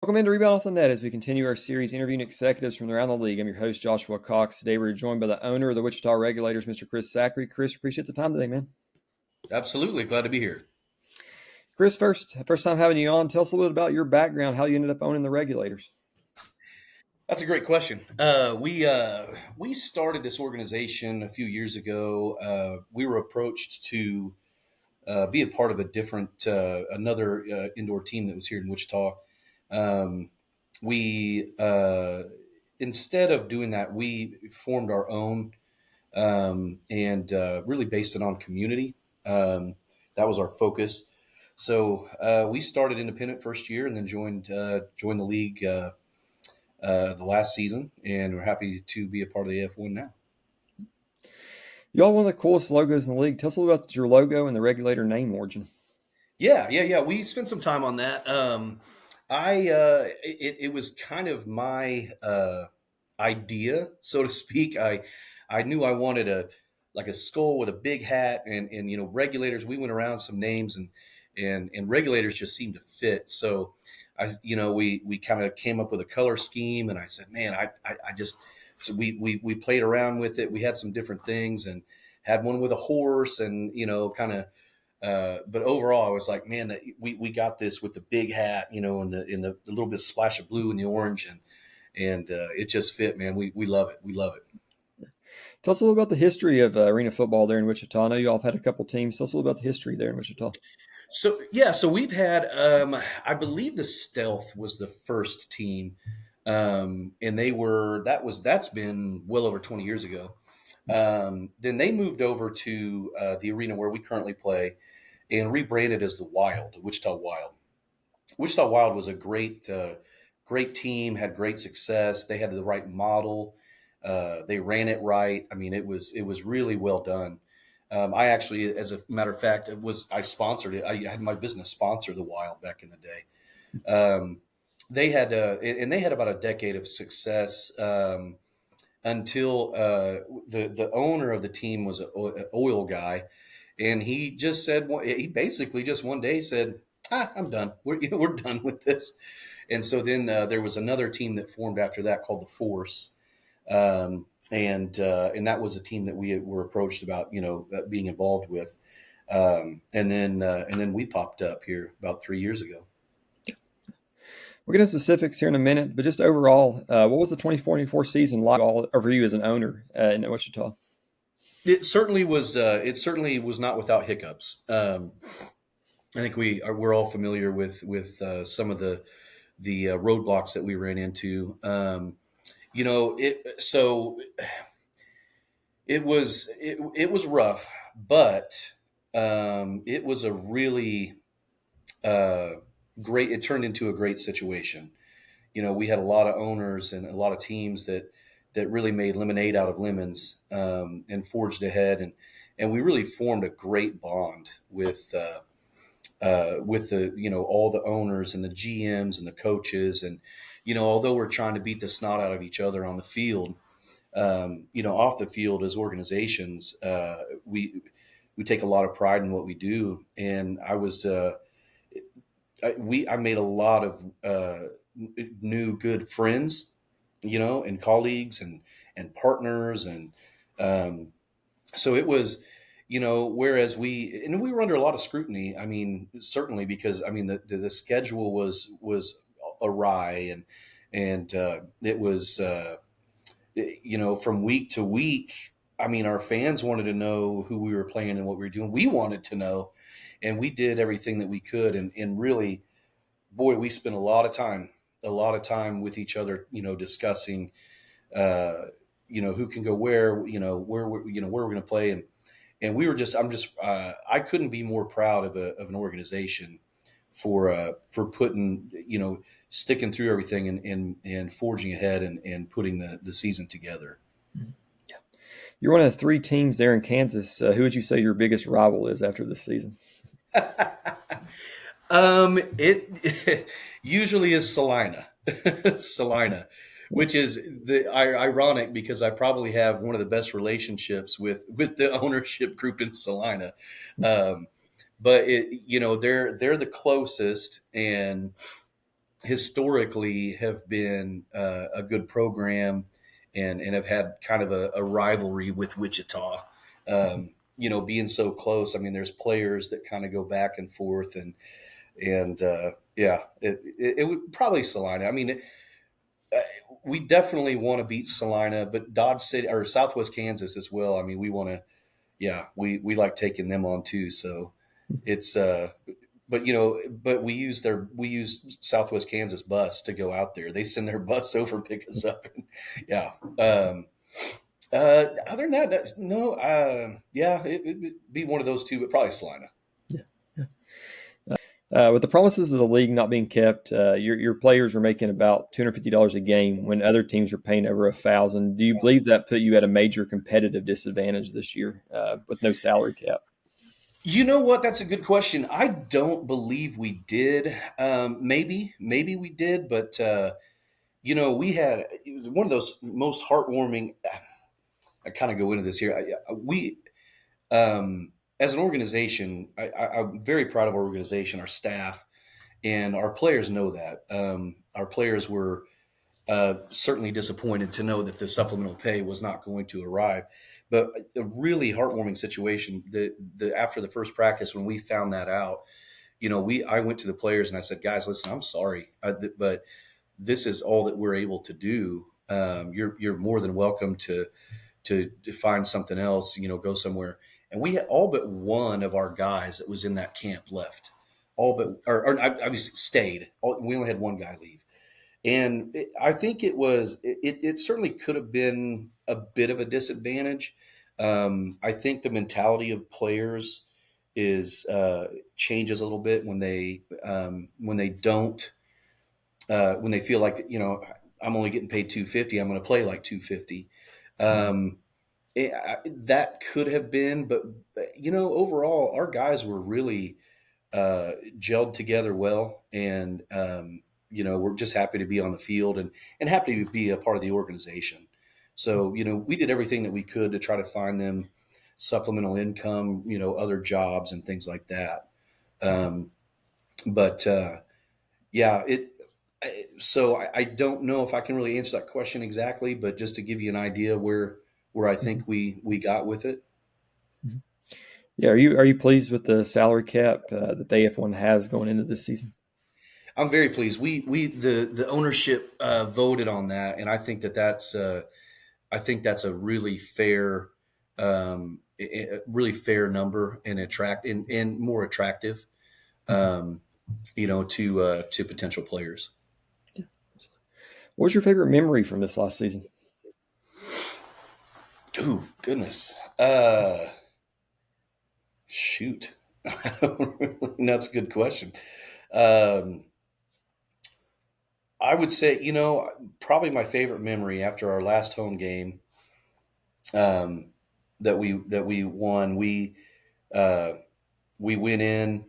Welcome into Rebound Off the Net as we continue our series interviewing executives from around the league. I'm your host, Joshua Cox. Today we're joined by the owner of the Wichita Regulators, Mr. Chris Zachary. Chris, appreciate the time today, man. Absolutely. Glad to be here. Chris, first time having you on. Tell us a little bit about your background, how you ended up owning the Regulators. That's a great question. We started this organization a few years ago. We were approached to be a part of another indoor team that was here in Wichita. Um, we Instead of doing that, we formed our own and really based it on community. That was our focus. So we started independent first year and then joined the league the last season, and we're happy to be a part of the F1 now. Y'all one of the coolest logos in the league. Tell us a little about your logo and the Regulator name origin. Yeah. We spent some time on that. It was kind of my idea, so to speak. I knew I wanted a skull with a big hat, and regulators. We went around some names, and regulators just seemed to fit. So we kind of came up with a color scheme, and I said, man, I just so we played around with it. We had some different things, and had one with a horse, and kind of. But overall, I was like, man, we got this with the big hat, and the little bit of splash of blue and the orange, and it just fit, man. We love it. We love it. Tell us a little about the history of arena football there in Wichita. I know y'all have had a couple teams. Tell us a little about the history there in Wichita. So we've had, I believe the Stealth was the first team, and that's been well over 20 years ago. Then they moved over to the arena where we currently play, and rebranded as the Wild, Wichita Wild. Wichita Wild was a great team, had great success. They had the right model. They ran it right. I mean, it was really well done. I actually, as a matter of fact, I sponsored it. I had my business sponsor the Wild back in the day. They had about a decade of success until the owner of the team was an oil guy, and he just said he basically just one day said, I'm done. We're done with this. And so then there was another team that formed after that called the Force, and that was a team that we were approached about being involved with, and then we popped up here about 3 years ago. We'll get into specifics here in a minute, but just overall, what was the 2024 season like all for you as an owner in Wichita? It certainly was. It certainly was not without hiccups. I think we're all familiar with some of the roadblocks that we ran into. It was rough, but it was a really uh, great. It turned into a great situation. We had a lot of owners and a lot of teams that really made lemonade out of lemons, and forged ahead, and we really formed a great bond with the all the owners and the GMs and the coaches, and although we're trying to beat the snot out of each other on the field, off the field as organizations, we take a lot of pride in what we do. And I made a lot of new good friends, and colleagues and partners, and um, so it was, whereas we were under a lot of scrutiny. I mean, certainly because I mean the schedule was awry, and it was from week to week. I mean, our fans wanted to know who we were playing and what we were doing. We wanted to know, and we did everything that we could. And really, boy, we spent a lot of time with each other, discussing, uh, who can go where, where we're going to play, and we were just, I couldn't be more proud of an organization for putting, sticking through everything, and forging ahead, and putting the season together. Yeah. You're one of the three teams there in Kansas. Who would you say your biggest rival is after this season? It usually is Salina, Salina, which is ironic because I probably have one of the best relationships with the ownership group in Salina. Um, but they're the closest, and historically have been a good program and have had kind of a rivalry with Wichita. Being so close. I mean, there's players that kind of go back and forth, and yeah, it would probably Salina. I mean, uh, we definitely want to beat Salina, but Dodge City or Southwest Kansas as well. I mean, we want to. Yeah, we like taking them on too. So it's but we use Southwest Kansas bus to go out there. They send their bus over and pick us up. Yeah. Other than that, no. Yeah, it would be one of those two, but probably Salina. Yeah. Yeah. With the promises of the league not being kept, your players are making about $250 a game when other teams are paying over $1,000. Do you believe that put you at a major competitive disadvantage this year with no salary cap? You know what? That's a good question. I don't believe we did. Maybe we did, but it was one of those most heartwarming. I kind of go into this here. We as an organization, I'm very proud of our organization, our staff, and our players know that. Our players were certainly disappointed to know that the supplemental pay was not going to arrive. But a really heartwarming situation. The after the first practice, when we found that out, I went to the players and I said, "Guys, listen, I'm sorry, but this is all that we're able to do. You're more than welcome to find something else. Go somewhere." And we had all but one of our guys that was in that camp left. All but, or I was stayed. We only had one guy leave. And I think it certainly could have been a bit of a disadvantage. I think the mentality of players is changes a little bit when they don't when they feel like I'm only getting paid 250. I'm going to play like 250. Um, that could have been, but overall, our guys were really gelled together well, and we're just happy to be on the field and happy to be a part of the organization. So we did everything that we could to try to find them supplemental income, other jobs and things like that. Um, but yeah, So I don't know if I can really answer that question exactly, but just to give you an idea where I think we got with it. Yeah, are you pleased with the salary cap that the AF1 has going into this season? I'm very pleased. The ownership voted on that, and I think that's a really fair, really fair number and and more attractive, um, to potential players. What was your favorite memory from this last season? Ooh, goodness. Shoot. That's a good question. Um, I would say, probably my favorite memory after our last home game um, that we won. Uh, we went in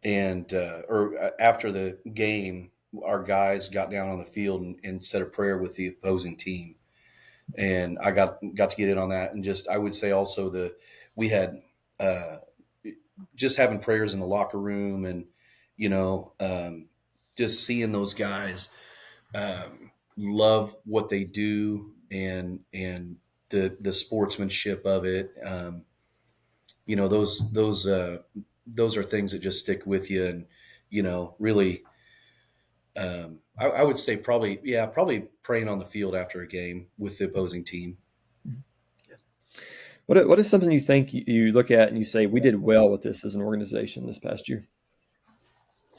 and or after the game, our guys got down on the field and said a prayer with the opposing team, and I got to get in on that. And just I would say also we had uh, just having prayers in the locker room, and you know just seeing those guys love what they do, and the sportsmanship of it. Those are things that just stick with you, and really. I would say probably praying on the field after a game with the opposing team. What is something you think you look at and you say we did well with this as an organization this past year?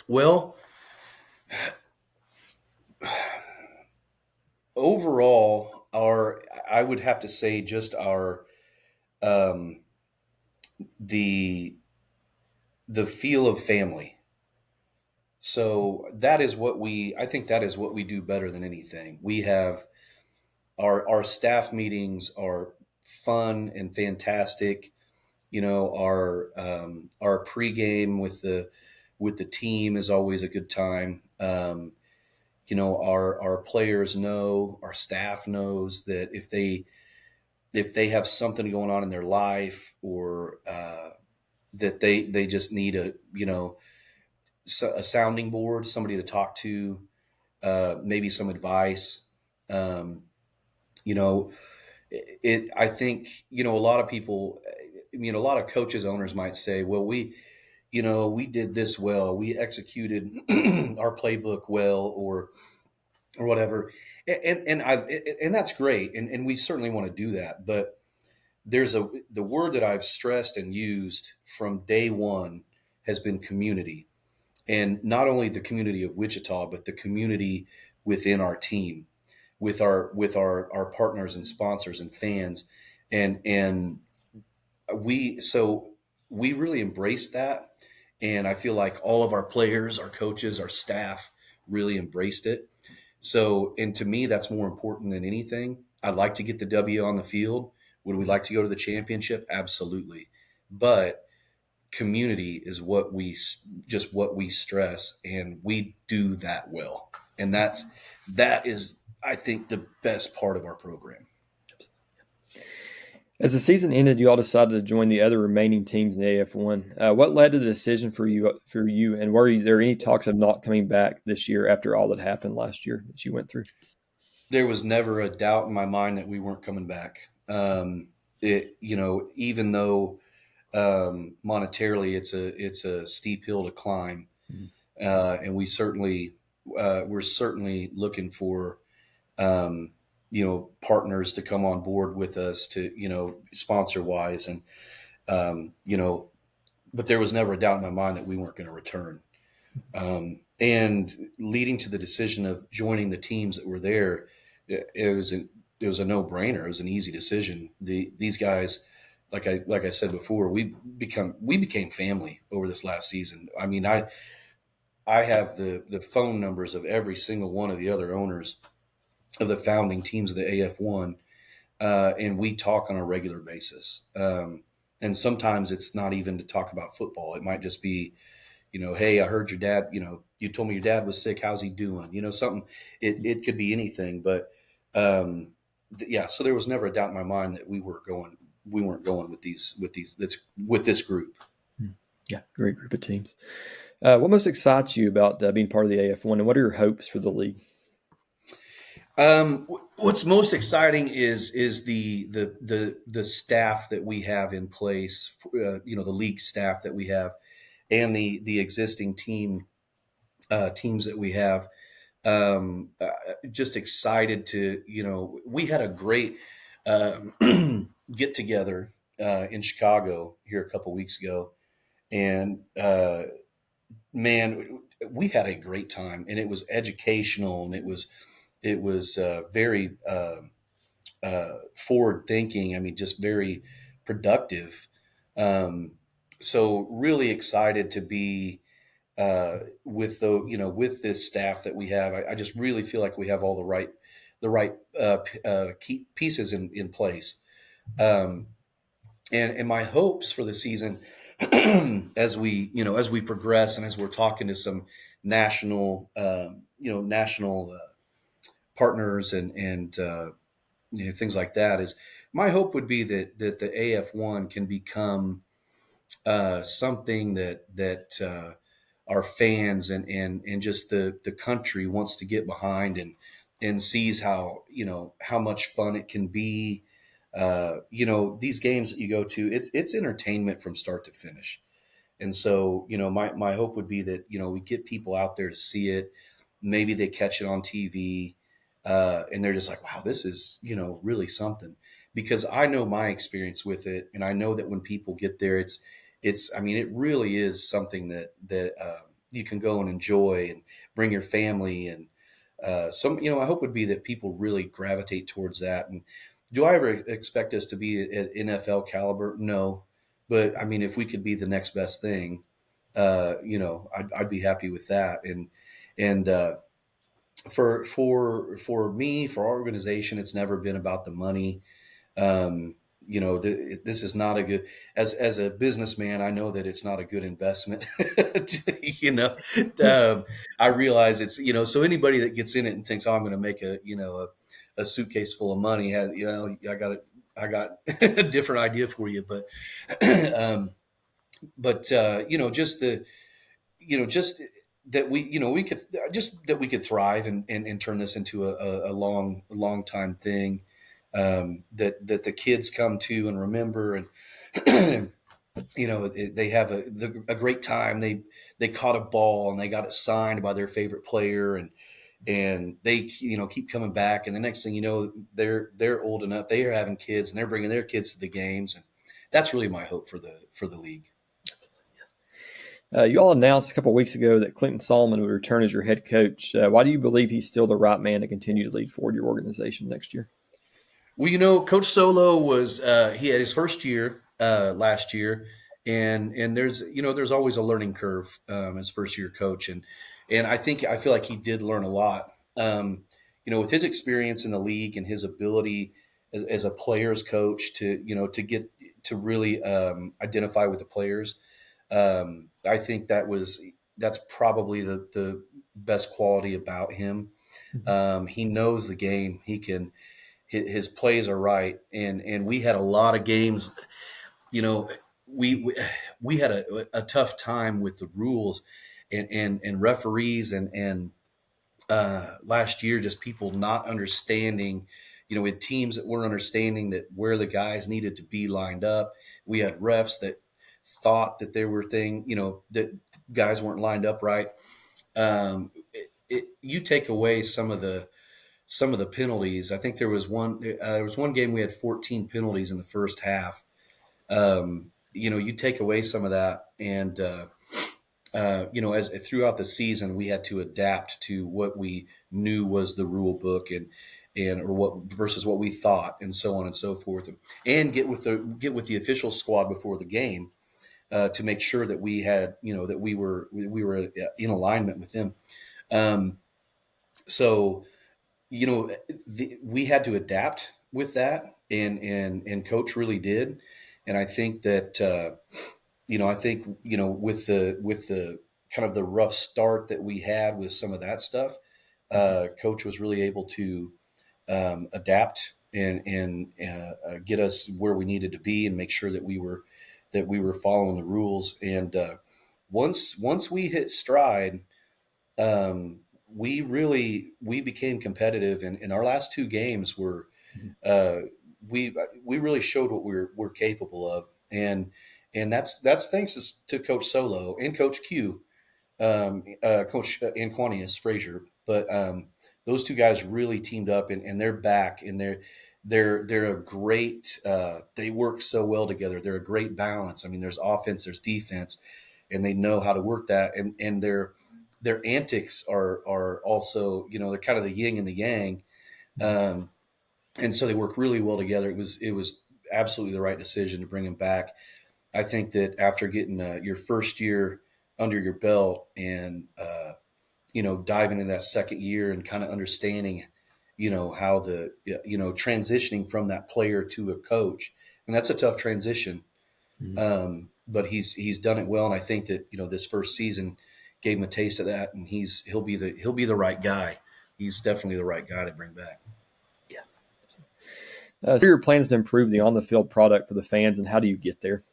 Well, overall, our I would have to say just our um, the the feel of family. So that is what I think that is what we do better than anything. We have our staff meetings are fun and fantastic. Our pregame with the team is always a good time. Our players know, our staff knows that if they have something going on in their life, or that they just need a sounding board, somebody to talk to, maybe some advice. Um, you know, I think, a lot of people, a lot of coaches, owners might say, well, we did this well, we executed our playbook well, or whatever. And that's great. And we certainly want to do that. But the word that I've stressed and used from day one has been community, and not only the community of Wichita, but the community within our team, with our partners and sponsors and fans, and so we really embraced that, and I feel like all of our players, our coaches, our staff really embraced it. So, and to me, that's more important than anything. I'd like to get the W on the field. Would we like to go to the championship? Absolutely, but community is what we stress, and we do that well, and that is, I think, the best part of our program. As the season ended, you all decided to join the other remaining teams in the AF1. What led to the decision for you, and were there any talks of not coming back this year after all that happened last year that you went through? There was never a doubt in my mind that we weren't coming back. Even though monetarily it's a steep hill to climb, and we're certainly looking for partners to come on board with us, to sponsor wise, and but there was never a doubt in my mind that we weren't going to return. And leading to the decision of joining the teams that were there, it was a no brainer. It was an easy decision. These guys, like I said before, we became family over this last season. I mean, I have the phone numbers of every single one of the other owners of the founding teams of the AF1, and we talk on a regular basis. And sometimes it's not even to talk about football. It might just be, hey, I heard your dad, you told me your dad was sick. How's he doing? Something. It could be anything, but yeah. So there was never a doubt in my mind that we weren't going with this group. Yeah, great group of teams. What most excites you about being part of the AF1, and what are your hopes for the league? What's most exciting is the staff that we have in place. The league staff that we have, and the existing teams that we have. Just excited to, we had a great get together in Chicago here a couple weeks ago, and man, we had a great time, and it was educational, and it was very forward thinking. I mean, just very productive. So really excited to be with this staff that we have. I just really feel like we have all the right key pieces in place. And my hopes for the season, as we progress, and as we're talking to some national partners, and things like that, is my hope would be that the AF1 can become something that our fans and just the country wants to get behind, and sees how much fun it can be. These games that you go to, it's entertainment from start to finish. And so, my hope would be that, we get people out there to see it. Maybe they catch it on TV, and they're just like, wow, this is, really something. Because I know my experience with it, and I know that when people get there, I mean, it really is something that you can go and enjoy and bring your family. And I hope would be that people really gravitate towards that. And do I ever expect us to be at NFL caliber? No. But I mean, if we could be the next best thing, I'd be happy with that. And for me, for our organization, it's never been about the money. This is not a good, as a businessman, I know that it's not a good investment. I realize it's, so anybody that gets in it and thinks, oh, I'm going to make a suitcase full of money, I got a different idea for you. But just that we could just that we could thrive and turn this into a long time thing, that the kids come to and remember, and they have a great time. They caught a ball and they got it signed by their favorite player, and they keep coming back, and the next thing you know, they're old enough, they are having kids, and they're bringing their kids to the games, and that's really my hope for the league. You all announced a couple of weeks ago that Clinton Solomon would return as your head coach. Why do you believe he's still the right man to continue to lead forward your organization next year? Well, Coach Solo was he had his first year last year, and there's always a learning curve as first year coach, and I feel like he did learn a lot. With his experience in the league and his ability as a players coach to get to really identify with the players. I think that's probably the best quality about him. He knows the game. His plays are right, and we had a lot of games. You know, we had a tough time with the rules and referees and last year, just people not understanding. We had teams that weren't understanding that where the guys needed to be lined up. We had refs that thought that there were that guys weren't lined up right. You take away some of the penalties. I think there was one game we had 14 penalties in the first half. You take away some of that, and as throughout the season, we had to adapt to what we knew was the rule book, and or what versus what we thought, and so on and so forth, and get with the official squad before the game to make sure that we had that we were in alignment with them. Um, so we had to adapt with that, and coach really did, and I think that with the kind of the rough start that we had with some of that stuff, coach was really able to adapt and get us where we needed to be and make sure that we were following the rules. And once we hit stride, we became competitive, and our last two games were uh, we really showed what we're capable of, and that's thanks to Coach Solo and Coach Q, Coach Anquanius Frazier. But those two guys really teamed up, and they're back, and they're a great. They work so well together. They're a great balance. I mean, there's offense, there's defense, and they know how to work that. And their antics are also they're kind of the yin and the yang, um, and so they work really well together. It was absolutely the right decision to bring them back. I think that after getting your first year under your belt, and diving into that second year and kind of understanding, how transitioning from that player to a coach, and that's a tough transition. Mhm. But he's done it well, and I think that this first season gave him a taste of that, and he'll be the right guy. He's definitely the right guy to bring back. Yeah. What are your plans to improve the on the field product for the fans, and how do you get there?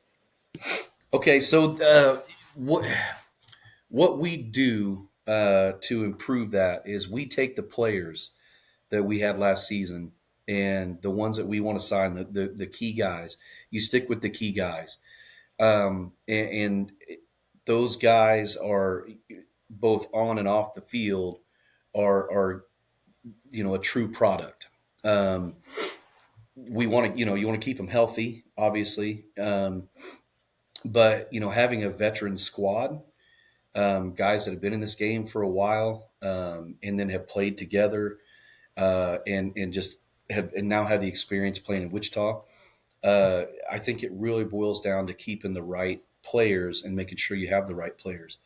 Okay, so what we do to improve that is we take the players that we had last season and the ones that we want to sign, the key guys. You stick with the key guys, and those guys are both on and off the field are a true product. We want to you want to keep them healthy, obviously, but having a veteran squad, guys that have been in this game for a while, and then have played together, and just have and now have the experience playing in Wichita. I think it really boils down to keeping the right players and making sure you have the right players.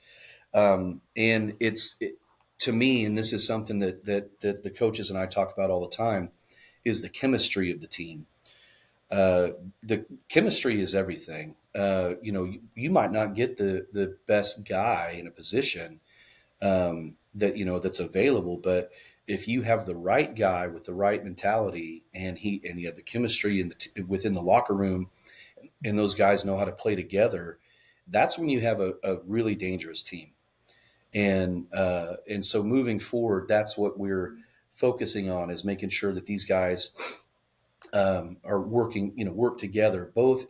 And to me, and this is something that the coaches and I talk about all the time, is the chemistry of the team. The chemistry is everything. You might not get the best guy in a position that's available, but if you have the right guy with the right mentality, and you have the chemistry within the locker room, and those guys know how to play together, that's when you have a really dangerous team. And so moving forward, that's what we're focusing on, is making sure that these guys are working, work together, both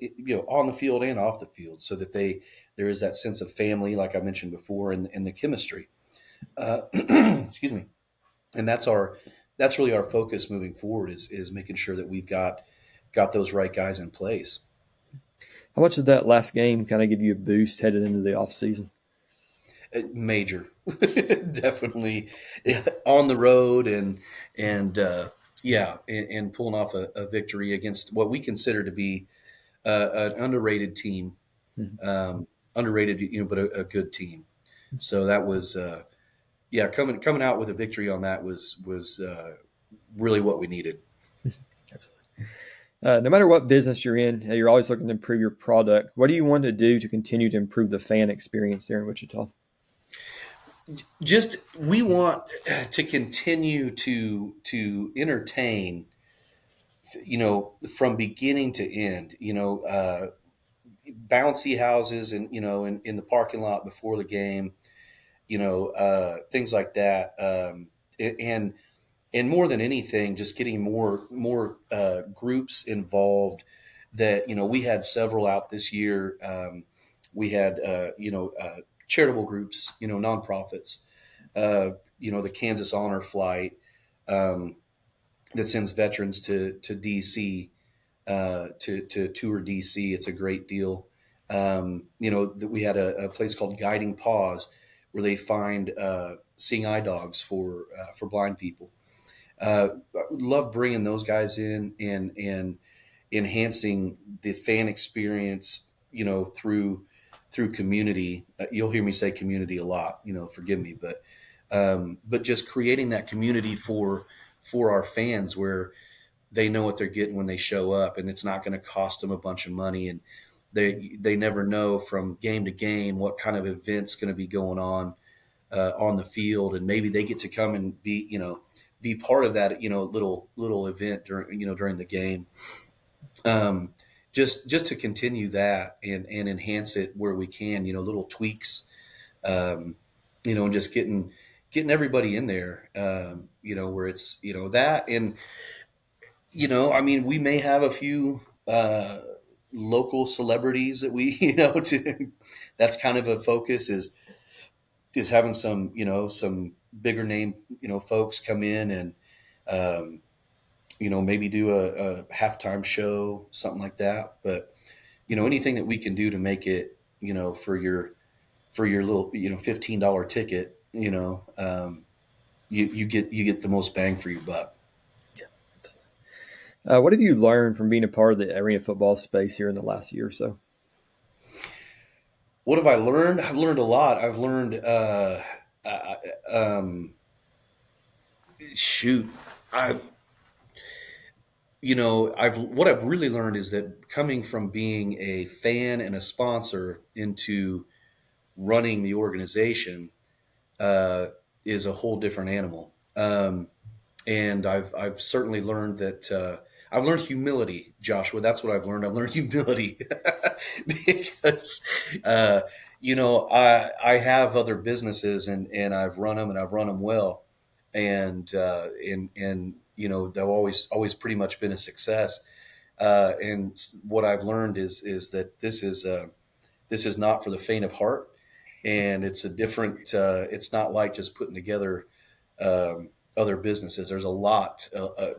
on the field and off the field, so that there is that sense of family, like I mentioned before, and the chemistry. Excuse me. And that's really our focus moving forward, is making sure that we've got those right guys in place. How much did that last game kind of give you a boost headed into the off season? Major, definitely, on the road, and yeah, and pulling off a victory against what we consider to be an underrated team, Mhm. underrated, but a good team. So that was, yeah, coming out with a victory on that was really what we needed. Absolutely. No matter what business you're in, you're always looking to improve your product. What do you want to do to continue to improve the fan experience there in Wichita? Just, we want to continue to entertain, from beginning to end. Bouncy houses, and in the parking lot before the game, things like that, and more than anything, just getting more groups involved. That, we had several out this year. We had charitable groups, nonprofits. The Kansas Honor Flight, um, that sends veterans to DC, to tour DC. It's a great deal. That we had a place called Guiding Paws, where they find seeing eye dogs for blind people. I love bringing those guys in, and enhancing the fan experience, through community. You'll hear me say community a lot. Forgive me, but just creating that community for our fans, where they know what they're getting when they show up, and it's not going to cost them a bunch of money, and they never know from game to game what kind of event's going to be going on the field, and maybe they get to come and be part of that, little event during the game. um, just to continue that, and enhance it where we can, little tweaks, and just getting everybody in there, where it's, that. And I mean, we may have a few local celebrities that we, that's kind of a focus, is having some bigger name, folks come in, and um, maybe do a halftime show, something like that. But anything that we can do to make it, for your little, $15 ticket, you get the most bang for your buck. What have you learned from being a part of the arena football space here in the last year or so? What have I learned? I've learned a lot. I've learned, I, shoot, I, what I've really learned is that, coming from being a fan and a sponsor into running the organization, uh, is a whole different animal. And I've certainly learned that, I've learned humility, Joshua. That's what I've learned. I've learned humility, because I have other businesses, and I've run them, and I've run them well, and they've always pretty much been a success. And what I've learned is that this is not for the faint of heart, and it's a different. It's not like just putting together other businesses. There's a lot,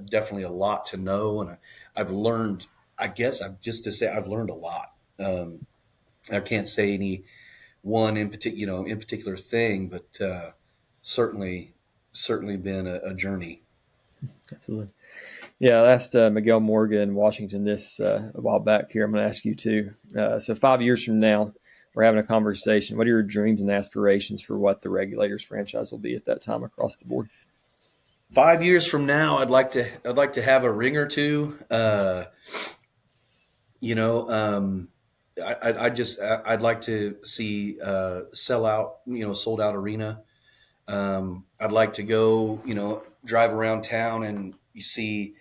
definitely a lot to know, and I've learned. I guess I've just to say I've learned a lot. I can't say any one in particular thing, but certainly been a journey. Absolutely. Yeah, I asked Miguel Morgan in Washington this a while back here. I'm going to ask you too. So 5 years from now, we're having a conversation. What are your dreams and aspirations for what the Regulators franchise will be at that time across the board? 5 years from now, I'd like to have a ring or two. You know, I'd like to see sell out, sold out arena. I'd like to go, drive around town, and you see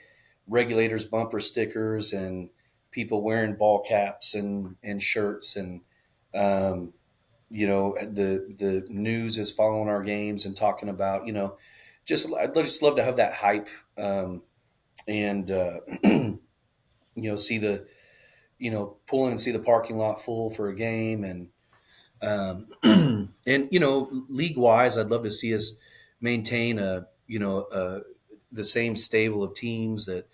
Regulators bumper stickers, and people wearing ball caps and shirts, and um, the news is following our games and talking about, I'd just love to have that hype, and see the pull in and see the parking lot full for a game, and and league wise, I'd love to see us maintain the same stable of teams that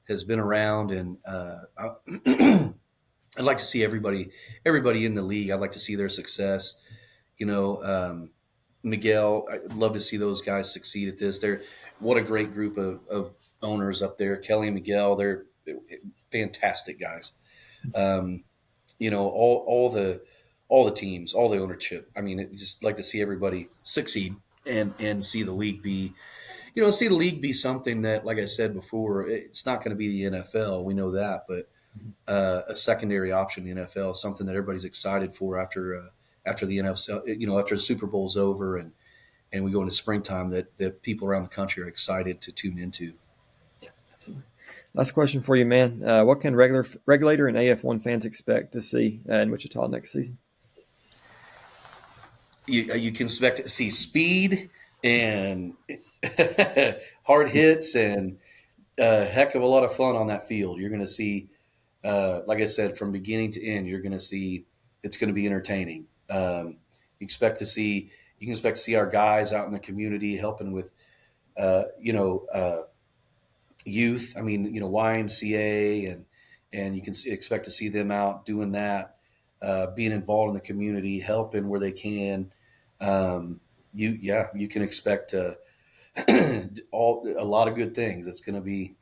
has been around, and I'd like to see everybody in the league. I'd like to see their success. You know, Miguel, I'd love to see those guys succeed at this. They're what a great group of owners up there. Kelly and Miguel, they're fantastic guys. Um, all the teams, all the ownership. I mean, just like to see everybody succeed and see the league be, see the league be something that, like I said before, it's not going to be the NFL. We know that, but a secondary option in the NFL is something that everybody's excited for after the NFL, after the Super Bowl's over and we go into springtime, that people around the country are excited to tune into. Absolutely. Last question for you, man. What can regulator and AF1 fans expect to see in Wichita next season? You can expect to see speed and hard hits and a heck of a lot of fun on that field. You're going to see, like I said, from beginning to end, you're going to see it's going to be entertaining. You can expect to see our guys out in the community helping with, youth. I mean, YMCA, and you can expect to see them out doing that, being involved in the community, helping where they can. You can expect a lot of good things. It's going to be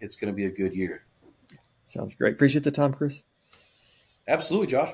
a good year. Sounds great. Appreciate the time, Chris. Absolutely, Josh.